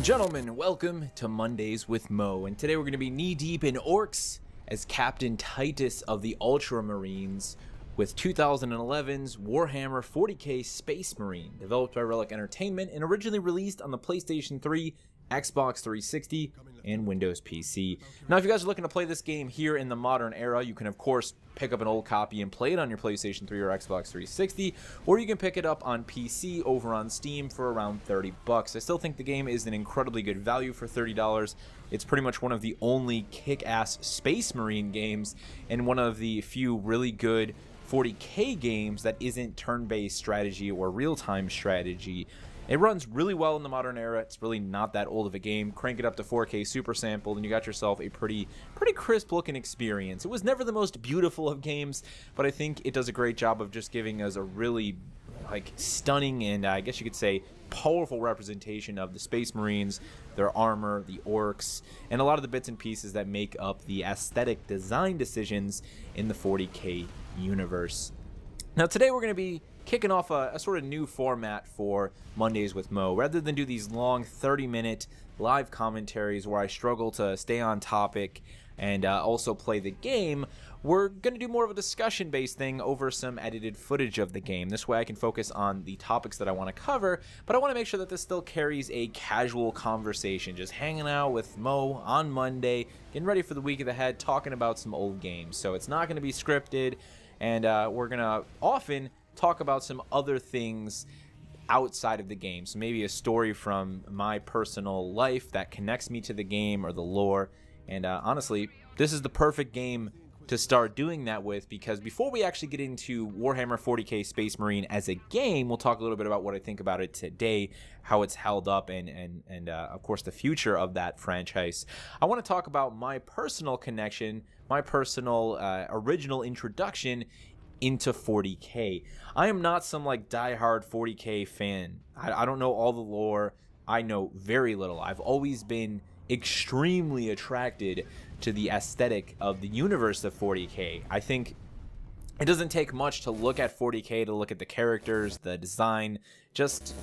and gentlemen, welcome to Mondays with Mo, and today we're going to be knee-deep in orcs as Captain Titus of the Ultramarines with 2011's Warhammer 40k Space Marine, developed by Relic Entertainment and originally released on the PlayStation 3, Xbox 360, and Windows PC. Now, if you guys are looking to play this game here in the modern era, you can of course pick up an old copy and play it on your PlayStation 3 or Xbox 360, or you can pick it up on PC over on Steam for around 30 bucks. I still think the game is an incredibly good value for $30. It's pretty much one of the only kick-ass Space Marine games and one of the few really good 40k games that isn't turn-based strategy or real-time strategy. It runs really well in the modern era. It's really not that old of a game. Crank it up to 4K super sampled and you got yourself a pretty crisp looking experience. It was never the most beautiful of games, but I think it does a great job of just giving us a really stunning and I guess you could say powerful representation of the Space Marines, their armor, the orcs, and a lot of the bits and pieces that make up the aesthetic design decisions in the 40k universe. Now today we're going to be kicking off a sort of new format for Mondays with Mo. Rather than do these long 30-minute live commentaries where I struggle to stay on topic and also play the game, we're going to do more of a discussion-based thing over some edited footage of the game. This way I can focus on the topics that I want to cover, but I want to make sure that this still carries a casual conversation, just hanging out with Mo on Monday, getting ready for the week ahead, talking about some old games. So it's not going to be scripted, and we're going to often talk about some other things outside of the game. So maybe a story from my personal life that connects me to the game or the lore. And honestly, this is the perfect game to start doing that with, because before we actually get into Warhammer 40k Space Marine as a game, we'll talk a little bit about what I think about it today, how it's held up, and of course the future of that franchise. I want to talk about my personal connection, my personal original introduction into 40k. I am not some diehard 40k fan. I don't know all the lore. I know very little. I've always been extremely attracted to the aesthetic of the universe of 40k. I think it doesn't take much to look at 40k to look at the characters, the design, just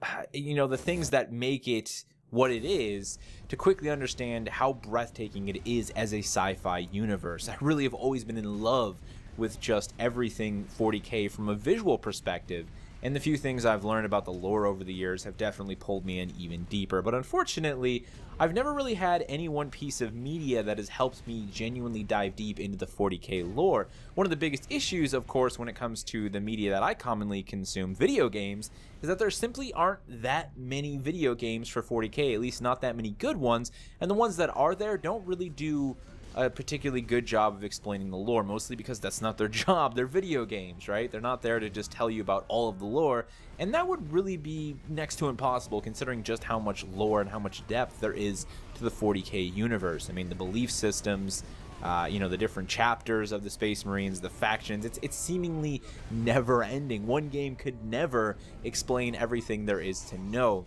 the things that make it what it is, to quickly understand how breathtaking it is as a sci-fi universe. I really have always been in love with just everything 40k from a visual perspective, and the few things I've learned about the lore over the years have definitely pulled me in even deeper. But unfortunately, I've never really had any one piece of media that has helped me genuinely dive deep into the 40k lore. One of the biggest issues, of course, when it comes to the media that I commonly consume, video games, is that there simply aren't that many video games for 40k, at least not that many good ones, and the ones that are there don't really do a particularly good job of explaining the lore, mostly because that's not their job. They're video games, right? They're not there to just tell you about all of the lore, and that would really be next to impossible considering just how much lore and how much depth there is to the 40k universe. I mean, the belief systems, the different chapters of the Space Marines, the factions, it's seemingly never ending. One game could never explain everything there is to know.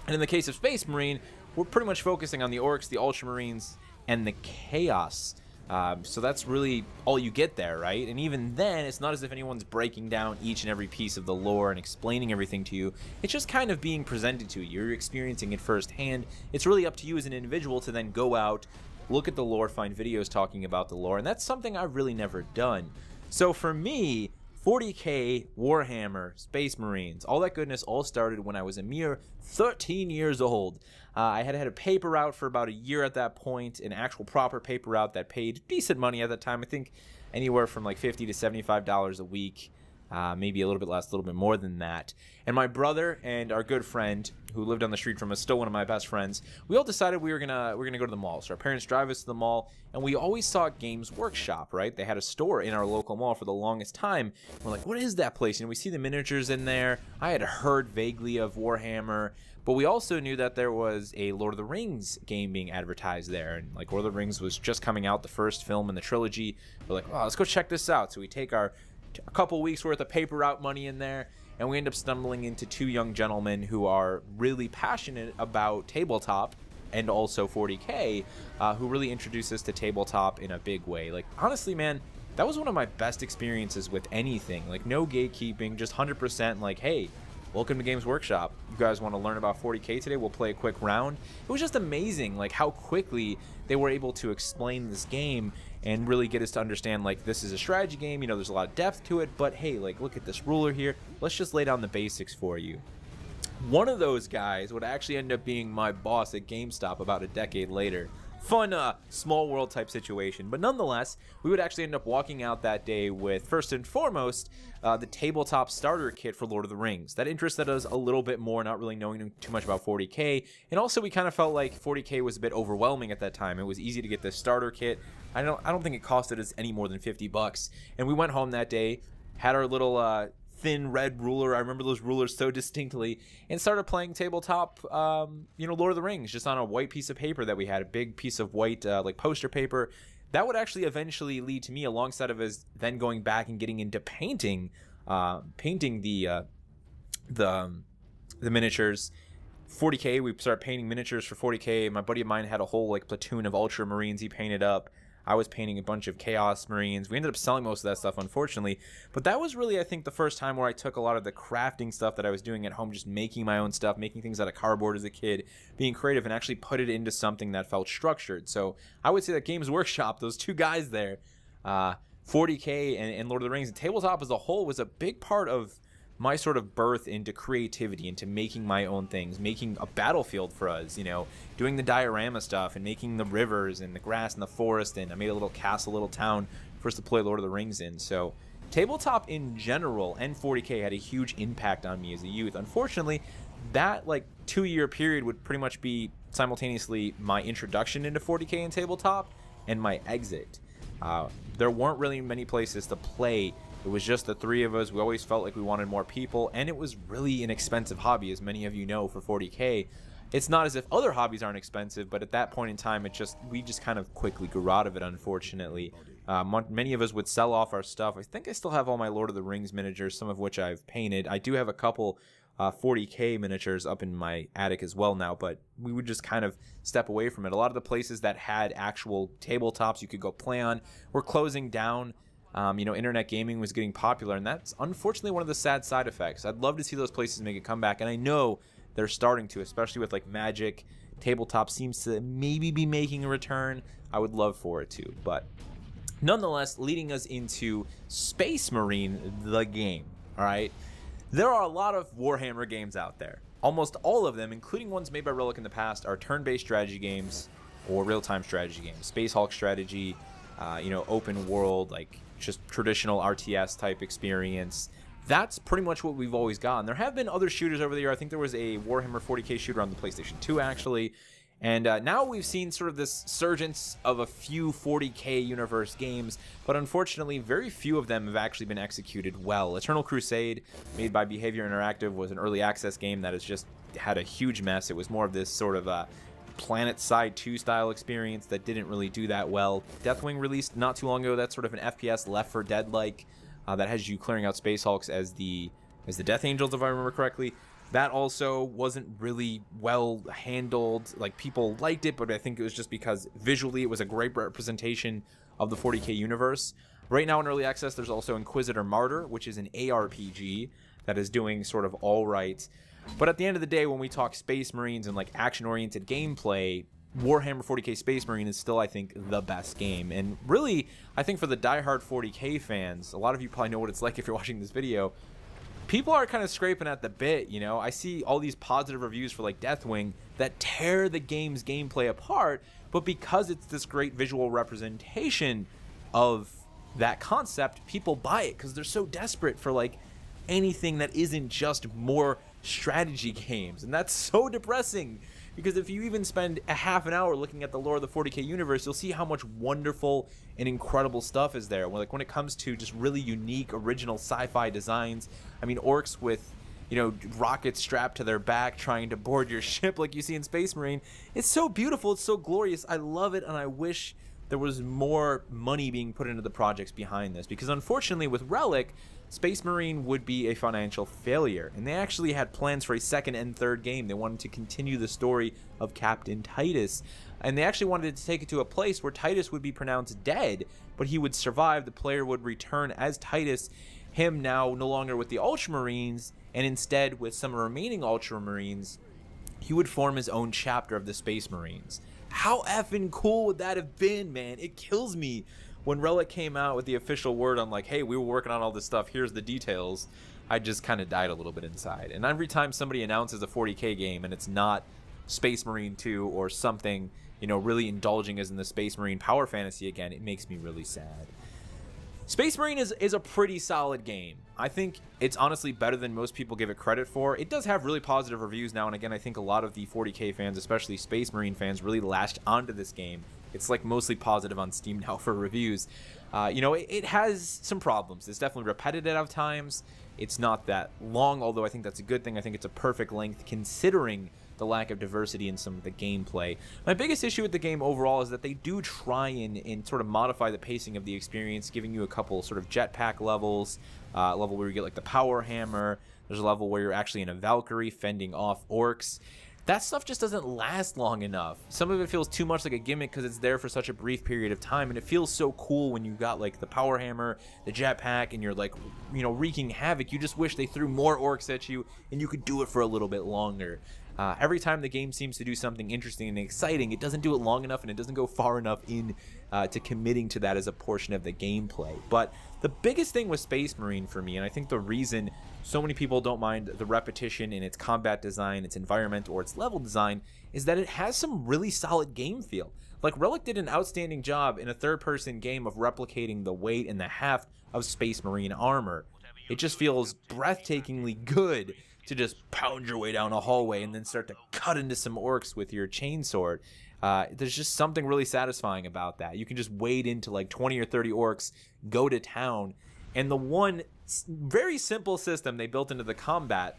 And in the case of Space Marine, we're pretty much focusing on the orcs, the Ultramarines, and the chaos. So that's really all you get there, right? And even then, it's not as if anyone's breaking down each and every piece of the lore and explaining everything to you. It's just kind of being presented to you. You're experiencing it firsthand. It's really up to you as an individual to then go out, look at the lore, find videos talking about the lore, and that's something I've really never done. So for me, 40k, Warhammer, Space Marines, all that goodness all started when I was a mere 13 years old. I had had a paper route for about a year at that point, an actual proper paper route that paid decent money at that time. I think anywhere from like $50 to $75 a week, maybe a little bit less, a little bit more than that. And my brother and our good friend who lived on the street from us, still one of my best friends, we all decided we were gonna go to the mall. So our parents drive us to the mall, and we always saw Games Workshop, right? They had a store in our local mall for the longest time. We're like, what is that place? And we see the miniatures in there. I had heard vaguely of Warhammer, but we also knew that there was a Lord of the Rings game being advertised there, and Lord of the Rings was just coming out, the first film in the trilogy. We're like, oh, let's go check this out. So we take a couple weeks worth of paper route money in there, and we end up stumbling into two young gentlemen who are really passionate about tabletop and also 40k, who really introduced us to tabletop in a big way. Honestly, man, that was one of my best experiences with anything. No gatekeeping, just 100% hey, welcome to Games Workshop. You guys want to learn about 40K today? We'll play a quick round. It was just amazing, like how quickly they were able to explain this game and really get us to understand, like, this is a strategy game, you know, there's a lot of depth to it, but hey, like, look at this ruler here. Let's just lay down the basics for you. One of those guys would actually end up being my boss at GameStop about a decade later. Fun, small world type situation. But nonetheless, we would actually end up walking out that day with, first and foremost, the tabletop starter kit for Lord of the Rings. That interested us a little bit more, not really knowing too much about 40K. And also, we kind of felt like 40K was a bit overwhelming at that time. It was easy to get this starter kit. I don't think it costed us any more than 50 bucks. And we went home that day, had our little thin red ruler, I remember those rulers so distinctly, and started playing tabletop, you know, Lord of the Rings, just on a white piece of paper that we had, a big piece of white, like poster paper. That would actually eventually lead to me, alongside of us then going back and getting into painting, painting the miniatures. 40K, we started painting miniatures for 40K. My buddy of mine had a whole, like, platoon of Ultramarines he painted up. I was painting a bunch of Chaos Marines. We ended up selling most of that stuff, unfortunately. But that was really, I think, the first time where I took a lot of the crafting stuff that I was doing at home, just making my own stuff, making things out of cardboard as a kid, being creative, and actually put it into something that felt structured. So I would say that Games Workshop, those two guys there, 40K and Lord of the Rings, and tabletop as a whole was a big part of my sort of birth into creativity, into making my own things, making a battlefield for us, you know, doing the diorama stuff and making the rivers and the grass and the forest, and I made a little castle, little town for us to play Lord of the Rings in. So tabletop in general and 40K had a huge impact on me as a youth. Unfortunately, that like 2-year period would pretty much be simultaneously my introduction into 40K and tabletop and my exit. There weren't really many places to play. It was just the three of us. We always felt like we wanted more people, and it was really an expensive hobby, as many of you know, for 40K. It's not as if other hobbies aren't expensive, but at that point in time, we just kind of quickly grew out of it, unfortunately. Many of us would sell off our stuff. I think I still have all my Lord of the Rings miniatures, some of which I've painted. I do have a couple 40K miniatures up in my attic as well now, but we would just kind of step away from it. A lot of the places that had actual tabletops you could go play on were closing down. You know, internet gaming was getting popular, and that's unfortunately one of the sad side effects. I'd love to see those places make a comeback, and I know they're starting to, especially with like Magic. Tabletop seems to maybe be making a return. I would love for it to, but nonetheless, leading us into Space Marine, the game. All right, there are a lot of Warhammer games out there. Almost all of them, including ones made by Relic in the past, are turn-based strategy games or real-time strategy games. Space Hulk strategy, you know, open world, like just traditional RTS type experience. That's pretty much what we've always gotten. There have been other shooters over the year. I think there was a Warhammer 40K shooter on the PlayStation 2 actually, and now we've seen sort of this surgence of a few 40K universe games, but unfortunately very few of them have actually been executed well. Eternal Crusade, made by Behavior Interactive, was an early access game that has just had a huge mess. It was more of this sort of Planet Side 2 style experience that didn't really do that well. Deathwing released not too long ago. That's sort of an FPS Left 4 Dead like that has you clearing out Space Hulks as the Death Angels, if I remember correctly. That also wasn't really well handled. Like, people liked it, but I think it was just because visually it was a great representation of the 40K universe. Right now in early access, there's also Inquisitor Martyr, which is an ARPG that is doing sort of all right. But at the end of the day, when we talk Space Marines and like action-oriented gameplay, Warhammer 40K Space Marine is still, I think, the best game. And really, I think for the diehard 40K fans, a lot of you probably know what it's like if you're watching this video, people are kind of scraping at the bit, you know? I see all these positive reviews for like Deathwing that tear the game's gameplay apart, but because it's this great visual representation of that concept, people buy it because they're so desperate for like anything that isn't just more strategy games. And that's so depressing, because if you even spend a half an hour looking at the lore of the 40K universe, you'll see how much wonderful and incredible stuff is there. Like, when it comes to just really unique original sci-fi designs, I mean, orcs with, you know, rockets strapped to their back trying to board your ship like you see in Space Marine, it's so beautiful, it's so glorious. I love it, and I wish there was more money being put into the projects behind this, because unfortunately with Relic, Space Marine would be a financial failure, and they actually had plans for a second and third game. They wanted to continue the story of Captain Titus, and they actually wanted to take it to a place where Titus would be pronounced dead, but he would survive. The player would return as Titus, him now no longer with the Ultramarines, and instead with some remaining Ultramarines, he would form his own chapter of the Space Marines. How effing cool would that have been, man? It kills me when Relic came out with the official word on like, hey, we were working on all this stuff, here's the details. I just kind of died a little bit inside. And every time somebody announces a 40K game and it's not Space Marine 2 or something, you know, really indulging as in the Space Marine power fantasy again, it makes me really sad. Space Marine is a pretty solid game. I think it's honestly better than most people give it credit for. It does have really positive reviews now, and again, I think a lot of the 40K fans, especially Space Marine fans, really latched onto this game. It's like mostly positive on Steam now for reviews. You know, it has some problems. It's definitely repetitive at times. It's not that long, although I think that's a good thing. I think it's a perfect length considering the lack of diversity in some of the gameplay. My biggest issue with the game overall is that they do try and sort of modify the pacing of the experience, giving you a couple sort of jetpack levels, level where you get like the power hammer. There's a level where you're actually in a Valkyrie fending off orcs. That stuff just doesn't last long enough. Some of it feels too much like a gimmick because it's there for such a brief period of time, and it feels so cool when you got like the power hammer, the jetpack, and you're like, you know, wreaking havoc. You just wish they threw more orcs at you and you could do it for a little bit longer. Every time the game seems to do something interesting and exciting, it doesn't do it long enough and it doesn't go far enough in to committing to that as a portion of the gameplay. But the biggest thing with Space Marine for me, and I think the reason so many people don't mind the repetition in its combat design, its environment, or its level design, is that it has some really solid game feel. Like, Relic did an outstanding job in a third-person game of replicating the weight and the heft of Space Marine armor. It just feels breathtakingly good to just pound your way down a hallway and then start to cut into some orcs with your chainsword. There's just something really satisfying about that. You can just wade into like 20 or 30 orcs, go to town, and the one very simple system they built into the combat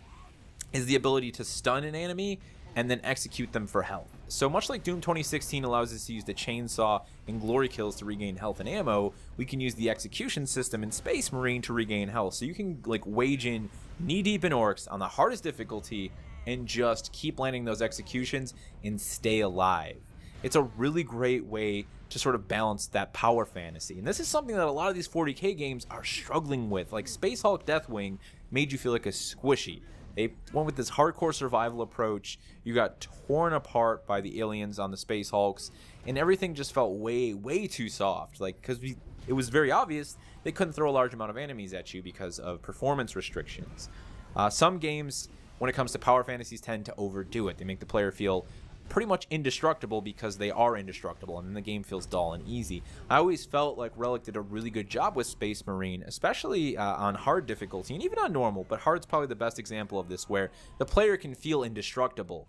is the ability to stun an enemy and then execute them for health. So much like Doom 2016 allows us to use the chainsaw and glory kills to regain health and ammo, we can use the execution system in Space Marine to regain health. So you can like wage in knee-deep in orcs on the hardest difficulty and just keep landing those executions and stay alive. It's a really great way to sort of balance that power fantasy. And this is something that a lot of these 40K games are struggling with. Like Space Hulk Deathwing made you feel like a squishy. They went with this hardcore survival approach. You got torn apart by the aliens on the Space Hulks, and everything just felt way, way too soft. Like, because it was very obvious they couldn't throw a large amount of enemies at you because of performance restrictions. Some games, when it comes to power fantasies, tend to overdo it. They make the player feel pretty much indestructible because they are indestructible, and then the game feels dull and easy. I always felt like Relic did a really good job with Space Marine, especially on hard difficulty, and even on normal, but hard's probably the best example of this, where the player can feel indestructible.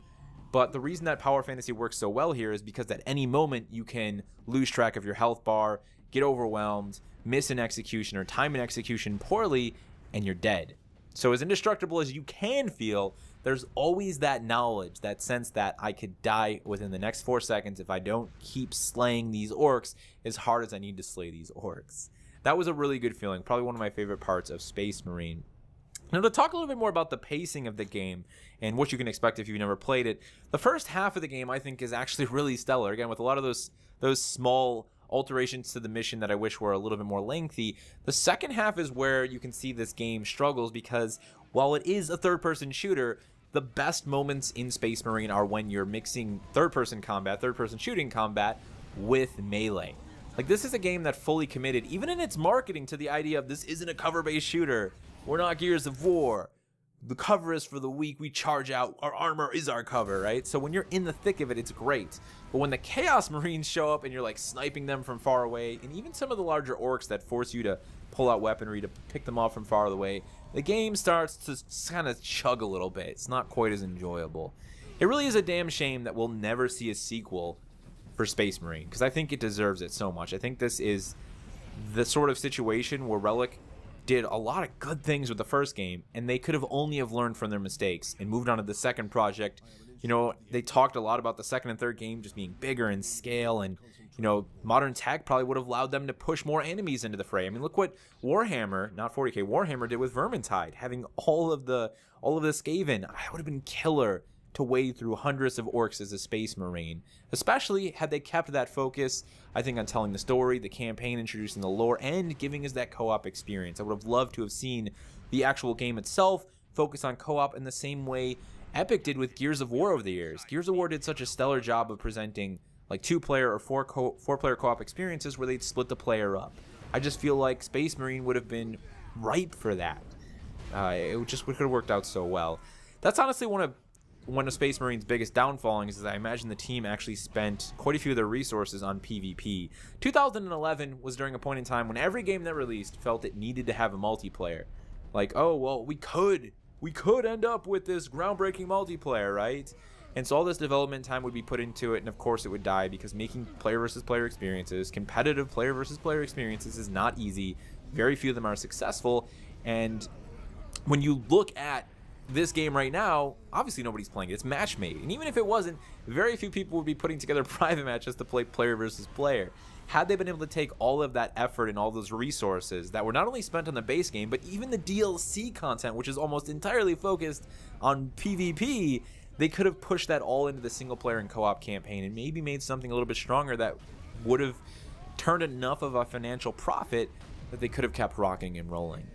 But the reason that power fantasy works so well here is because at any moment you can lose track of your health bar, get overwhelmed, miss an execution, or time an execution poorly, and you're dead. So as indestructible as you can feel, there's always that knowledge, that sense that I could die within the next 4 seconds if I don't keep slaying these orcs as hard as I need to slay these orcs. That was a really good feeling, probably one of my favorite parts of Space Marine. Now, to talk a little bit more about the pacing of the game and what you can expect if you've never played it, the first half of the game I think is actually really stellar. Again, with a lot of those small alterations to the mission that I wish were a little bit more lengthy. The second half is where you can see this game struggles because while it is a third-person shooter, the best moments in Space Marine are when you're mixing third-person combat, third-person shooting combat with melee. Like, this is a game that fully committed, even in its marketing, to the idea of this isn't a cover-based shooter. We're not Gears of War. The cover is for the weak. We charge out. Our armor is our cover, right? So when you're in the thick of it, it's great. But when the Chaos Marines show up and you're like sniping them from far away, and even some of the larger orcs that force you to pull out weaponry to pick them off from far away, the game starts to kind of chug a little bit. It's not quite as enjoyable. It really is a damn shame that we'll never see a sequel for Space Marine, because I think it deserves it so much. I think this is the sort of situation where Relic did a lot of good things with the first game, and they could have only have learned from their mistakes and moved on to the second project. You know, they talked a lot about the second and third game just being bigger in scale, and you know, modern tech probably would have allowed them to push more enemies into the fray. I mean, look what Warhammer, not 40K, Warhammer did with Vermintide, having all of the Skaven. That would have been killer to wade through hundreds of orcs as a Space Marine, especially had they kept that focus, I think, on telling the story, the campaign, introducing the lore, and giving us that co-op experience. I would have loved to have seen the actual game itself focus on co-op in the same way Epic did with Gears of War over the years. Gears of War did such a stellar job of presenting like 2-player or 4-player co-op experiences where they'd split the player up. I just feel like Space Marine would have been ripe for that. It just could have worked out so well. That's honestly one of Space Marine's biggest downfallings, is I imagine the team actually spent quite a few of their resources on PvP. 2011 was during a point in time when every game that released felt it needed to have a multiplayer. Like, oh, well, we could end up with this groundbreaking multiplayer, right? And so all this development time would be put into it, and of course it would die, because making player versus player experiences, competitive player versus player experiences, is not easy. Very few of them are successful. And when you look at this game right now, obviously nobody's playing it. It's match made. And even if it wasn't, very few people would be putting together private matches to play player versus player. Had they been able to take all of that effort and all those resources that were not only spent on the base game, but even the DLC content, which is almost entirely focused on PvP, they could have pushed that all into the single player and co-op campaign and maybe made something a little bit stronger that would have turned enough of a financial profit that they could have kept rocking and rolling.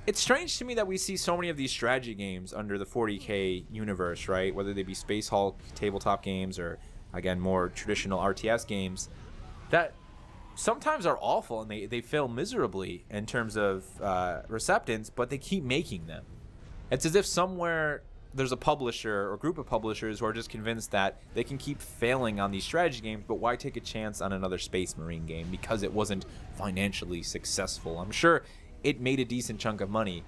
It's strange to me that we see so many of these strategy games under the 40K universe, right? Whether they be Space Hulk tabletop games or, again, more traditional RTS games, that sometimes are awful and they fail miserably in terms of receptance, but they keep making them. It's as if somewhere there's a publisher or group of publishers who are just convinced that they can keep failing on these strategy games, but why take a chance on another Space Marine game because it wasn't financially successful? I'm sure it made a decent chunk of money.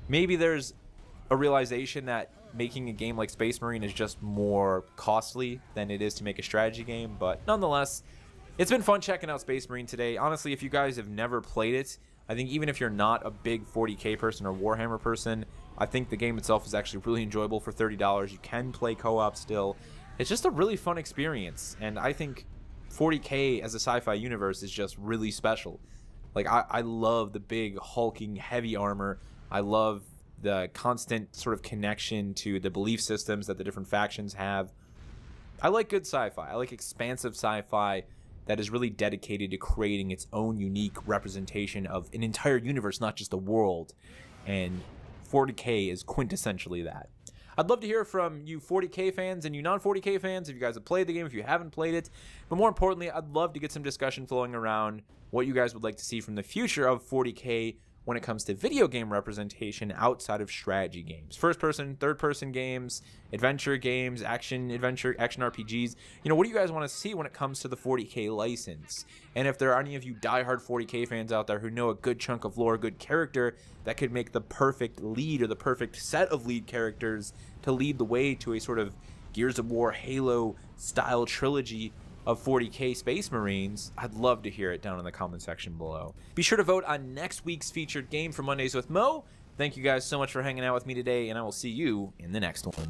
Maybe there's a realization that making a game like Space Marine is just more costly than it is to make a strategy game, but nonetheless, it's been fun checking out Space Marine today. Honestly, if you guys have never played it, I think even if you're not a big 40K person or Warhammer person, I think the game itself is actually really enjoyable for $30. You can play co-op still. It's just a really fun experience, and I think 40K as a sci-fi universe is just really special. Like, I love the big hulking heavy armor. I love the constant sort of connection to the belief systems that the different factions have. I like good sci-fi. I like expansive sci-fi that is really dedicated to creating its own unique representation of an entire universe, not just a world. And 40K is quintessentially that. I'd love to hear from you 40K fans and you non-40K fans, if you guys have played the game, if you haven't played it. But more importantly, I'd love to get some discussion flowing around what you guys would like to see from the future of 40K when it comes to video game representation outside of strategy games. First-person, third-person games, adventure games, action-adventure, action RPGs. You know, what do you guys want to see when it comes to the 40K license? And if there are any of you diehard 40K fans out there who know a good chunk of lore, a good character that could make the perfect lead or the perfect set of lead characters to lead the way to a sort of Gears of War, Halo-style trilogy of 40K Space Marines, I'd love to hear it down in the comment section below. Be sure to vote on next week's featured game for Mondays with Mo. Thank you guys so much for hanging out with me today, and I will see you in the next one.